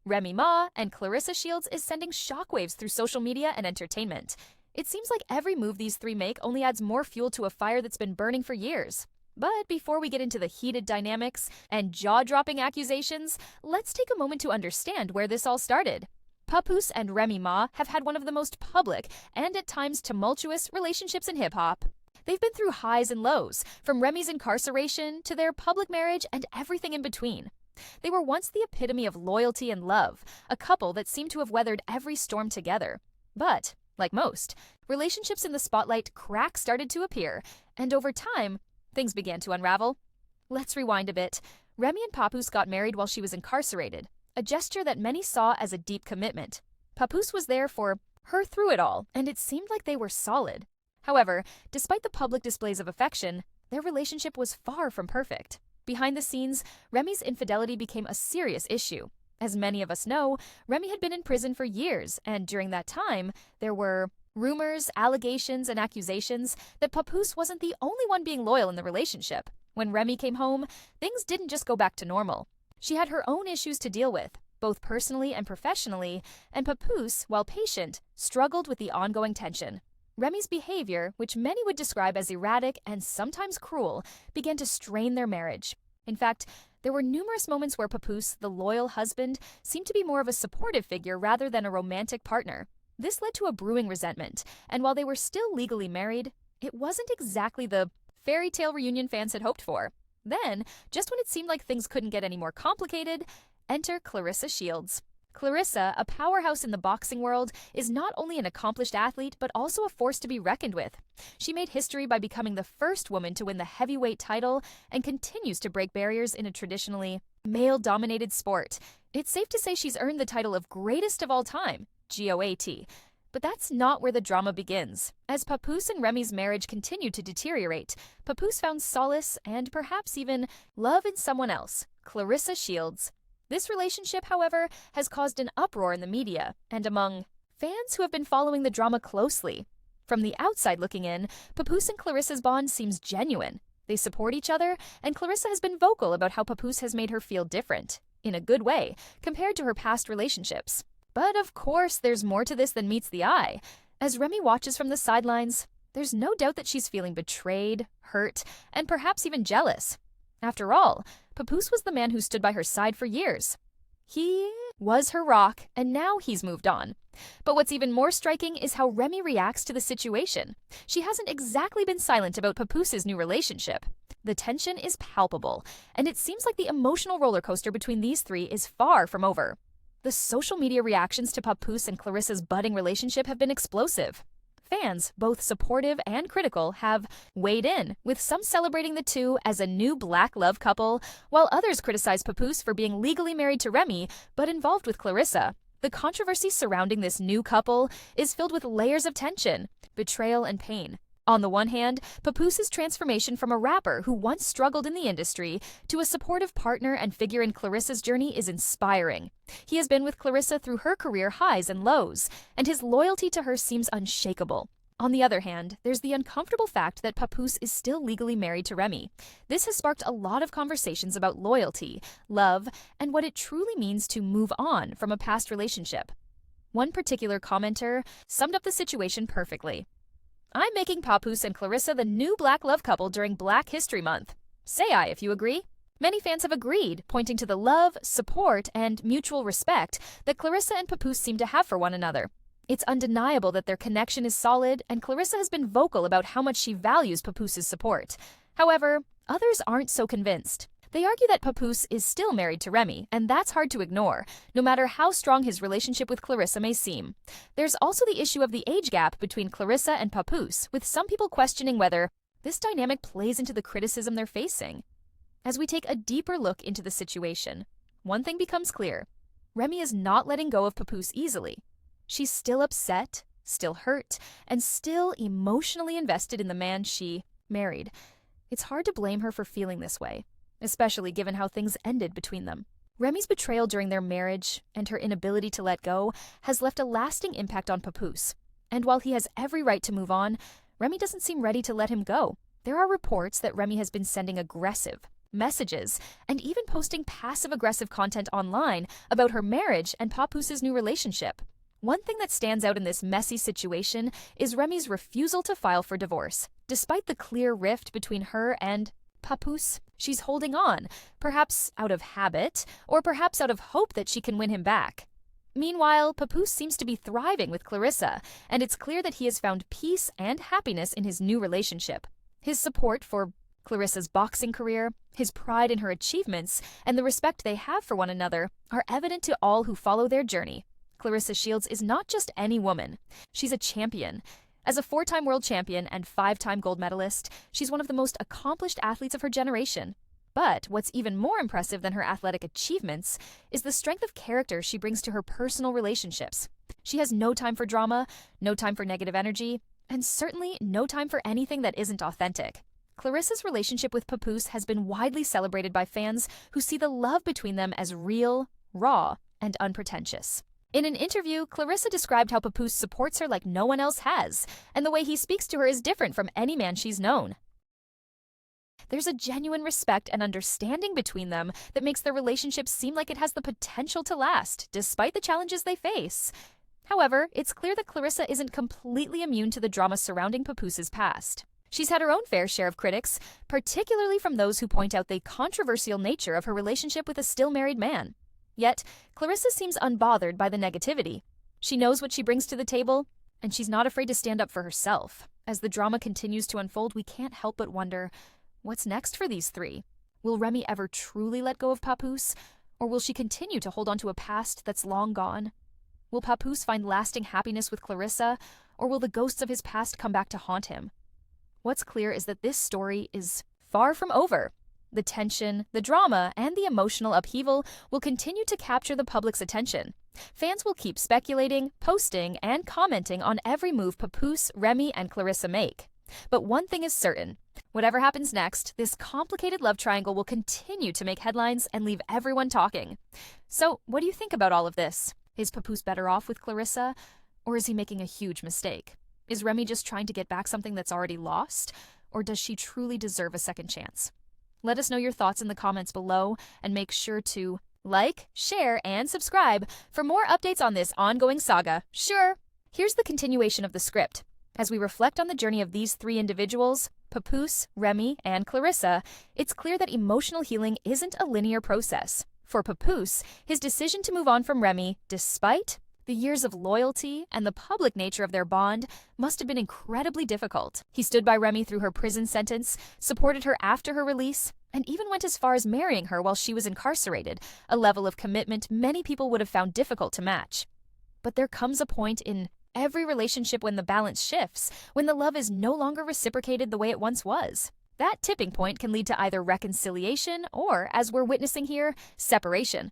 Remy Ma and Clarissa Shields is sending shockwaves through social media and entertainment. It seems like every move these three make only adds more fuel to a fire that's been burning for years. But before we get into the heated dynamics and jaw-dropping accusations, let's take a moment to understand where this all started. Papoose and Remy Ma have had one of the most public and at times tumultuous relationships in hip-hop. They've been through highs and lows, from Remy's incarceration to their public marriage and everything in between. They were once the epitome of loyalty and love, a couple that seemed to have weathered every storm together. But, like most, relationships in the spotlight, cracks started to appear, and over time, things began to unravel. Let's rewind a bit. Remy and Papoose got married while she was incarcerated, a gesture that many saw as a deep commitment. Papoose was there for her through it all, and it seemed like they were solid. However, despite the public displays of affection, their relationship was far from perfect. Behind the scenes, Remy's infidelity became a serious issue. As many of us know, Remy had been in prison for years, and during that time, there were rumors, allegations, and accusations that Papoose wasn't the only one being loyal in the relationship. When Remy came home, things didn't just go back to normal. She had her own issues to deal with, both personally and professionally, and Papoose, while patient, struggled with the ongoing tension. Remy's behavior, which many would describe as erratic and sometimes cruel, began to strain their marriage. In fact, there were numerous moments where Papoose, the loyal husband, seemed to be more of a supportive figure rather than a romantic partner. This led to a brewing resentment, and while they were still legally married, it wasn't exactly the fairy tale reunion fans had hoped for. Then, just when it seemed like things couldn't get any more complicated, enter Clarissa Shields. Clarissa, a powerhouse in the boxing world, is not only an accomplished athlete but also a force to be reckoned with. She made history by becoming the first woman to win the heavyweight title and continues to break barriers in a traditionally male-dominated sport. It's safe to say she's earned the title of greatest of all time, GOAT. But that's not where the drama begins. As Papoose and Remy's marriage continued to deteriorate, Papoose found solace and perhaps even love in someone else, Clarissa Shields. This relationship, however, has caused an uproar in the media and among fans who have been following the drama closely. From the outside looking in, Papoose and Clarissa's bond seems genuine. They support each other, and Clarissa has been vocal about how Papoose has made her feel different, in a good way, compared to her past relationships. But of course, there's more to this than meets the eye. As Remy watches from the sidelines, there's no doubt that she's feeling betrayed, hurt, and perhaps even jealous. After all, Papoose was the man who stood by her side for years. He was her rock, and now he's moved on. But what's even more striking is how Remy reacts to the situation. She hasn't exactly been silent about Papoose's new relationship. The tension is palpable, and it seems like the emotional roller coaster between these three is far from over. The social media reactions to Papoose and Clarissa's budding relationship have been explosive. Fans, both supportive and critical, have weighed in, with some celebrating the two as a new black love couple, while others criticize Papoose for being legally married to Remy but involved with Clarissa. The controversy surrounding this new couple is filled with layers of tension, betrayal, and pain. On the one hand, Papoose's transformation from a rapper who once struggled in the industry to a supportive partner and figure in Clarissa's journey is inspiring. He has been with Clarissa through her career highs and lows, and his loyalty to her seems unshakable. On the other hand, there's the uncomfortable fact that Papoose is still legally married to Remy. This has sparked a lot of conversations about loyalty, love, and what it truly means to move on from a past relationship. One particular commenter summed up the situation perfectly. "I'm making Papoose and Clarissa the new black love couple during Black History Month. Say aye if you agree." Many fans have agreed, pointing to the love, support, and mutual respect that Clarissa and Papoose seem to have for one another. It's undeniable that their connection is solid, and Clarissa has been vocal about how much she values Papoose's support. However, others aren't so convinced. They argue that Papoose is still married to Remy, and that's hard to ignore, no matter how strong his relationship with Clarissa may seem. There's also the issue of the age gap between Clarissa and Papoose, with some people questioning whether this dynamic plays into the criticism they're facing. As we take a deeper look into the situation, one thing becomes clear. Remy is not letting go of Papoose easily. She's still upset, still hurt, and still emotionally invested in the man she married. It's hard to blame her for feeling this way, especially given how things ended between them. Remy's betrayal during their marriage and her inability to let go has left a lasting impact on Papoose. And while he has every right to move on, Remy doesn't seem ready to let him go. There are reports that Remy has been sending aggressive, messages, and even posting passive-aggressive content online about her marriage and Papoose's new relationship. One thing that stands out in this messy situation is Remy's refusal to file for divorce. Despite the clear rift between her and Papoose, she's holding on, perhaps out of habit, or perhaps out of hope that she can win him back. Meanwhile, Papoose seems to be thriving with Clarissa, and it's clear that he has found peace and happiness in his new relationship. His support for Clarissa's boxing career, his pride in her achievements, and the respect they have for one another are evident to all who follow their journey. Clarissa Shields is not just any woman. She's a champion. As a 4-time world champion and 5-time gold medalist, she's one of the most accomplished athletes of her generation. But what's even more impressive than her athletic achievements is the strength of character she brings to her personal relationships. She has no time for drama, no time for negative energy, and certainly no time for anything that isn't authentic. Clarissa's relationship with Papoose has been widely celebrated by fans who see the love between them as real, raw, and unpretentious. In an interview, Clarissa described how Papoose supports her like no one else has, and the way he speaks to her is different from any man she's known. There's a genuine respect and understanding between them that makes their relationship seem like it has the potential to last, despite the challenges they face. However, it's clear that Clarissa isn't completely immune to the drama surrounding Papoose's past. She's had her own fair share of critics, particularly from those who point out the controversial nature of her relationship with a still married man. Yet, Clarissa seems unbothered by the negativity. She knows what she brings to the table, and she's not afraid to stand up for herself. As the drama continues to unfold, we can't help but wonder, what's next for these three? Will Remy ever truly let go of Papoose? Or will she continue to hold on to a past that's long gone? Will Papoose find lasting happiness with Clarissa? Or will the ghosts of his past come back to haunt him? What's clear is that this story is far from over. The tension, the drama, and the emotional upheaval will continue to capture the public's attention. Fans will keep speculating, posting, and commenting on every move Papoose, Remy, and Clarissa make. But one thing is certain. Whatever happens next, this complicated love triangle will continue to make headlines and leave everyone talking. So, what do you think about all of this? Is Papoose better off with Clarissa? Or is he making a huge mistake? Is Remy just trying to get back something that's already lost? Or does she truly deserve a second chance? Let us know your thoughts in the comments below, and make sure to like, share, and subscribe for more updates on this ongoing saga. Sure, here's the continuation of the script. As we reflect on the journey of these three individuals, Papoose, Remy, and Clarissa, it's clear that emotional healing isn't a linear process. For Papoose, his decision to move on from Remy, despite the years of loyalty and the public nature of their bond, must have been incredibly difficult. He stood by Remy through her prison sentence, supported her after her release, and even went as far as marrying her while she was incarcerated, a level of commitment many people would have found difficult to match. But there comes a point in every relationship when the balance shifts, when the love is no longer reciprocated the way it once was. That tipping point can lead to either reconciliation or, as we're witnessing here, separation.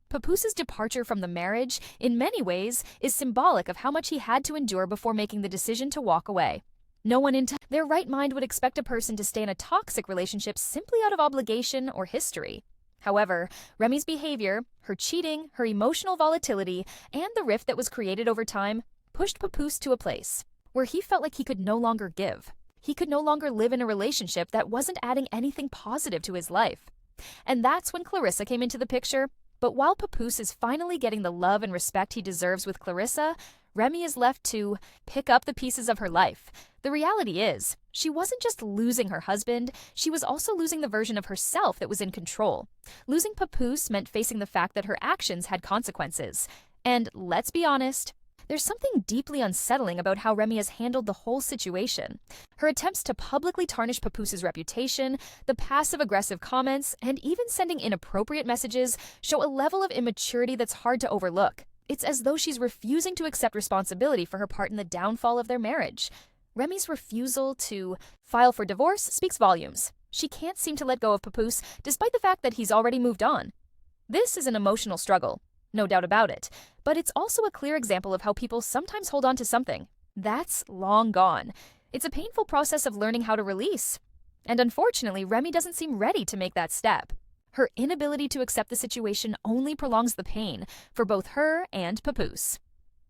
Papoose's departure from the marriage, in many ways, is symbolic of how much he had to endure before making the decision to walk away. No one in their right mind would expect a person to stay in a toxic relationship simply out of obligation or history. However, Remy's behavior, her cheating, her emotional volatility, and the rift that was created over time pushed Papoose to a place where he felt like he could no longer give. He could no longer live in a relationship that wasn't adding anything positive to his life. And that's when Clarissa came into the picture. But while Papoose is finally getting the love and respect he deserves with Clarissa, Remy is left to pick up the pieces of her life. The reality is, she wasn't just losing her husband, she was also losing the version of herself that was in control. Losing Papoose meant facing the fact that her actions had consequences. And let's be honest, there's something deeply unsettling about how Remy has handled the whole situation. Her attempts to publicly tarnish Papoose's reputation, the passive-aggressive comments, and even sending inappropriate messages show a level of immaturity that's hard to overlook. It's as though she's refusing to accept responsibility for her part in the downfall of their marriage. Remy's refusal to file for divorce speaks volumes. She can't seem to let go of Papoose, despite the fact that he's already moved on. This is an emotional struggle. No doubt about it. But it's also a clear example of how people sometimes hold on to something that's long gone. It's a painful process of learning how to release. And unfortunately, Remy doesn't seem ready to make that step. Her inability to accept the situation only prolongs the pain for both her and Papoose.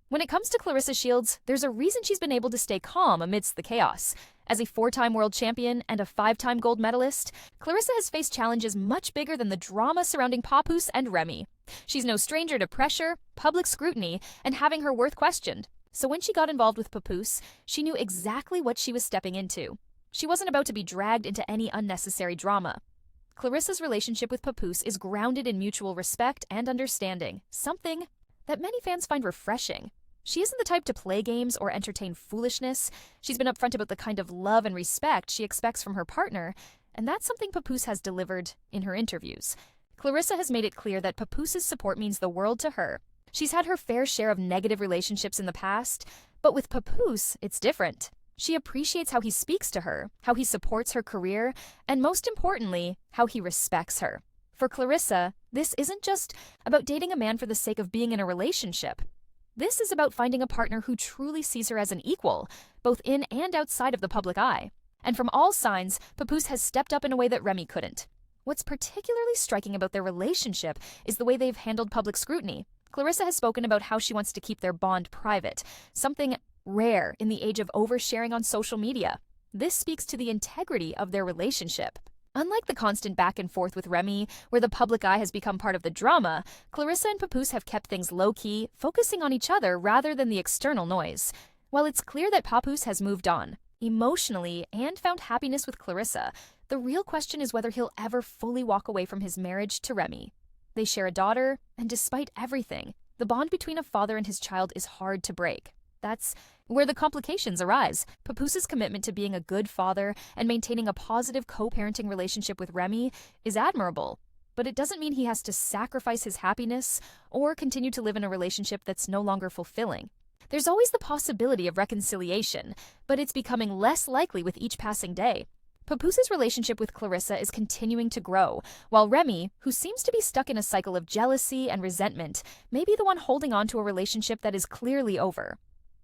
When it comes to Clarissa Shields, there's a reason she's been able to stay calm amidst the chaos. As a 4-time world champion and a 5-time gold medalist, Clarissa has faced challenges much bigger than the drama surrounding Papoose and Remy. She's no stranger to pressure, public scrutiny, and having her worth questioned. So when she got involved with Papoose, she knew exactly what she was stepping into. She wasn't about to be dragged into any unnecessary drama. Clarissa's relationship with Papoose is grounded in mutual respect and understanding, something that many fans find refreshing. She isn't the type to play games or entertain foolishness. She's been upfront about the kind of love and respect she expects from her partner, and that's something Papoose has delivered in her interviews. Clarissa has made it clear that Papoose's support means the world to her. She's had her fair share of negative relationships in the past, but with Papoose, it's different. She appreciates how he speaks to her, how he supports her career, and most importantly, how he respects her. For Clarissa, this isn't just about dating a man for the sake of being in a relationship. This is about finding a partner who truly sees her as an equal, both in and outside of the public eye. And from all signs, Papoose has stepped up in a way that Remy couldn't. What's particularly striking about their relationship is the way they've handled public scrutiny. Clarissa has spoken about how she wants to keep their bond private, something rare in the age of oversharing on social media. This speaks to the integrity of their relationship. Unlike the constant back and forth with Remy, where the public eye has become part of the drama, Clarissa and Papoose have kept things low-key, focusing on each other rather than the external noise. While it's clear that Papoose has moved on, emotionally, and found happiness with Clarissa, the real question is whether he'll ever fully walk away from his marriage to Remy. They share a daughter, and despite everything, the bond between a father and his child is hard to break. That's where the complications arise. Papoose's commitment to being a good father and maintaining a positive co-parenting relationship with Remy is admirable, but it doesn't mean he has to sacrifice his happiness or continue to live in a relationship that's no longer fulfilling. There's always the possibility of reconciliation, but it's becoming less likely with each passing day. Papoose's relationship with Clarissa is continuing to grow, while Remy, who seems to be stuck in a cycle of jealousy and resentment, may be the one holding on to a relationship that is clearly over.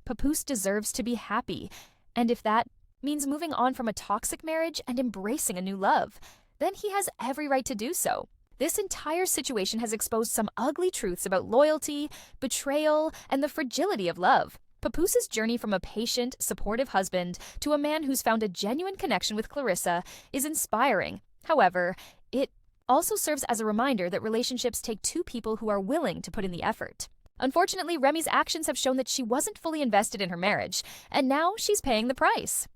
Papoose deserves to be happy, and if that means moving on from a toxic marriage and embracing a new love, then he has every right to do so. This entire situation has exposed some ugly truths about loyalty, betrayal, and the fragility of love. Papoose's journey from a patient, supportive husband to a man who's found a genuine connection with Clarissa is inspiring. However, it also serves as a reminder that relationships take two people who are willing to put in the effort. Unfortunately, Remy's actions have shown that she wasn't fully invested in her marriage, and now she's paying the price.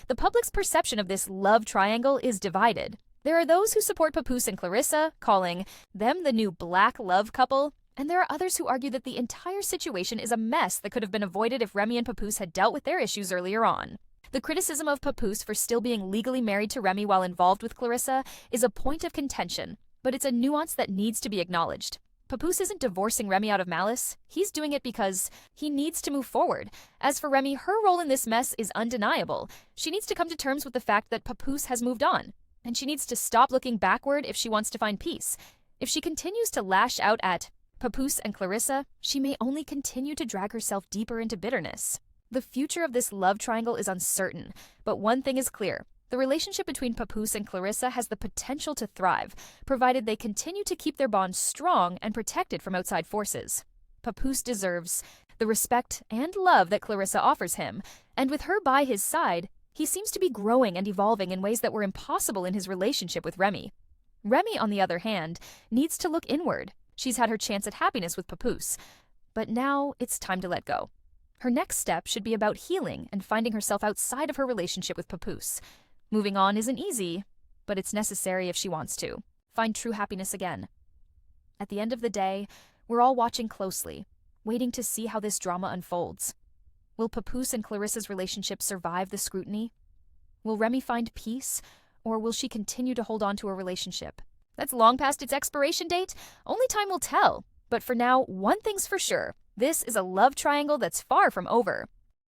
The public's perception of this love triangle is divided. There are those who support Papoose and Clarissa, calling them the new black love couple, and there are others who argue that the entire situation is a mess that could have been avoided if Remy and Papoose had dealt with their issues earlier on. The criticism of Papoose for still being legally married to Remy while involved with Clarissa is a point of contention, but it's a nuance that needs to be acknowledged. Papoose isn't divorcing Remy out of malice. He's doing it because he needs to move forward. As for Remy, her role in this mess is undeniable. She needs to come to terms with the fact that Papoose has moved on, and she needs to stop looking backward if she wants to find peace. If she continues to lash out at Papoose and Clarissa, she may only continue to drag herself deeper into bitterness. The future of this love triangle is uncertain, but one thing is clear. The relationship between Papoose and Clarissa has the potential to thrive, provided they continue to keep their bond strong and protected from outside forces. Papoose deserves the respect and love that Clarissa offers him, and with her by his side, he seems to be growing and evolving in ways that were impossible in his relationship with Remy. Remy, on the other hand, needs to look inward. She's had her chance at happiness with Papoose, but now it's time to let go. Her next step should be about healing and finding herself outside of her relationship with Papoose. Moving on isn't easy, but it's necessary if she wants to find true happiness again. At the end of the day, we're all watching closely, waiting to see how this drama unfolds. Will Papoose and Clarissa's relationship survive the scrutiny? Will Remy find peace, or will she continue to hold on to a relationship that's long past its expiration date? Only time will tell. But for now, one thing's for sure. This is a love triangle that's far from over.